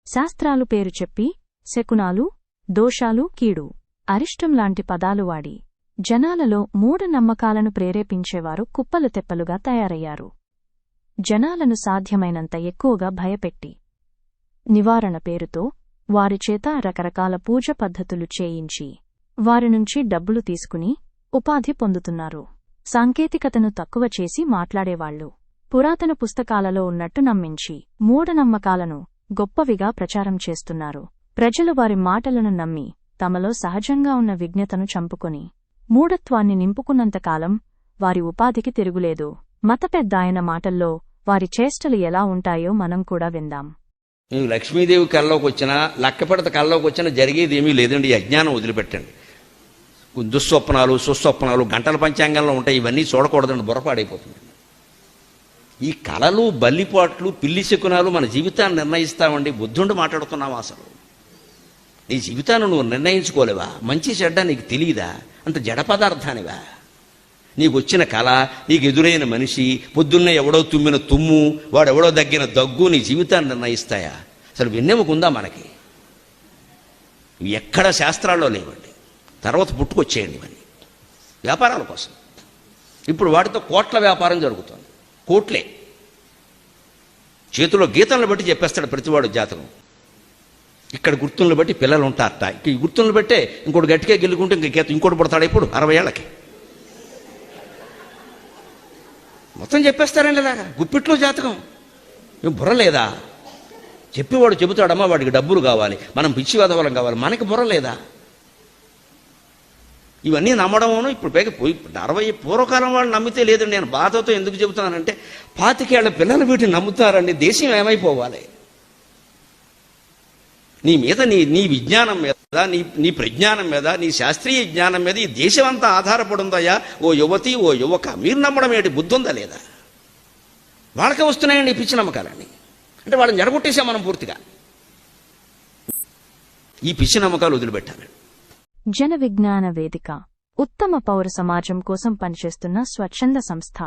శాస్త్రాలు పేరు చెప్పి శకునాలు, దోషాలు, కీడు, అరిష్టం లాంటి పదాలు వాడి జనాలలో మూఢనమ్మకాలను ప్రేరేపించేవారు కుప్పలు తెప్పలుగా తయారయ్యారు. జనాలను సాధ్యమైనంత ఎక్కువగా భయపెట్టి నివారణ పేరుతో వారిచేత రకరకాల పూజ పద్ధతులు చేయించి వారి నుంచి డబ్బులు తీసుకుని ఉపాధి పొందుతున్నారు. సాంకేతికతను తక్కువ చేసి మాట్లాడేవాళ్లు పురాతన పుస్తకాలలో ఉన్నట్టు నమ్మించి మూఢనమ్మకాలను గొప్పవిగా ప్రచారం చేస్తున్నారు. ప్రజలు వారి మాటలను నమ్మి తమలో సహజంగా ఉన్న విజ్ఞతను చంపుకొని మూఢత్వాన్ని నింపుకున్నంతకాలం వారి ఉపాధికి తిరుగులేదు. మత పెద్దాయన మాటల్లో వారి చేష్టలు ఎలా ఉంటాయో మనం కూడా విందాం. లక్ష్మీదేవి కల్లోకి వచ్చినా, లక్కపెడత కల్లోకి వచ్చినా జరిగేదేమీ లేదండి. ఈ అజ్ఞానం వదిలిపెట్టండి. దుస్వప్నాలు, సుస్వప్నాలు గంటల పంచాంగంలో ఉంటాయి. ఇవన్నీ చూడకూడదండి, బుర్రపాడైపోతుంది. ఈ కళలు, బల్లిపాట్లు, పిల్లి శకునాలు మన జీవితాన్ని నిర్ణయిస్తామండి. బుద్ధుండి మాట్లాడుతున్నావా? అసలు నీ జీవితాన్ని నువ్వు నిర్ణయించుకోలేవా? మంచి చెడ్డ నీకు తెలియదా? అంత జడ పదార్థానివా? నీకు వచ్చిన కళ, నీకు ఎదురైన మనిషి, పొద్దున్నే ఎవడో తుమ్మిన తుమ్ము, వాడెవడో దగ్గిన దగ్గు నీ జీవితాన్ని నిర్ణయిస్తాయా? అసలు విన్నెముకుందా మనకి? ఎక్కడ శాస్త్రాల్లో లేవండి. తర్వాత పుట్టుకొచ్చేయండి ఇవన్నీ వ్యాపారాల కోసం. ఇప్పుడు వాటితో కోట్ల వ్యాపారం జరుగుతుంది. కోట్లే. చేతిలో గీతలను బట్టి చెప్పేస్తాడు ప్రతివాడు జాతకం. ఇక్కడ గుర్తులను బట్టి పిల్లలు ఉంటారట. ఈ గుర్తులను బట్టే ఇంకోటి గట్టిగా గెలుకుంటే ఇంకోటి పడతాడు. ఇప్పుడు 60 ఏళ్ళకి మొత్తం చెప్పేస్తారండి. ఇలాగా గుప్పిట్లో జాతకం. బుర్ర లేదా? చెప్పేవాడు చెబుతాడమ్మా, వాడికి డబ్బులు కావాలి, మనం పిచ్చి వదవలం కావాలి, మనకి బుర్ర లేదా? ఇవన్నీ నమ్మడమును ఇప్పుడు పైగా 60 పూర్వకాలం వాళ్ళు నమ్మితే లేదండి. నేను బాధతో ఎందుకు చెబుతున్నానంటే 25 ఏళ్ల పిల్లలు వీటిని నమ్ముతారండి. దేశం ఏమైపోవాలి? నీ మీద, నీ విజ్ఞానం మీద, నీ ప్రజ్ఞానం మీద, నీ శాస్త్రీయ జ్ఞానం మీద ఈ దేశం అంతా ఆధారపడి ఉందయ్యా. ఓ యువతి, ఓ యువక, మీరు నమ్మడం ఏంటి? బుద్ధి ఉందా లేదా? వాళ్ళకే వస్తున్నాయండి ఈ పిచ్చి నమ్మకాలన్నీ. అంటే వాళ్ళని జడగొట్టేసాం మనం పూర్తిగా. ఈ పిచ్చి నమ్మకాలు వదిలిపెట్టాలి. జన విజ్ఞాన వేదిక ఉత్తమ పౌర సమాజం కోసం పనిచేస్తున్న స్వచ్ఛంద సంస్థ.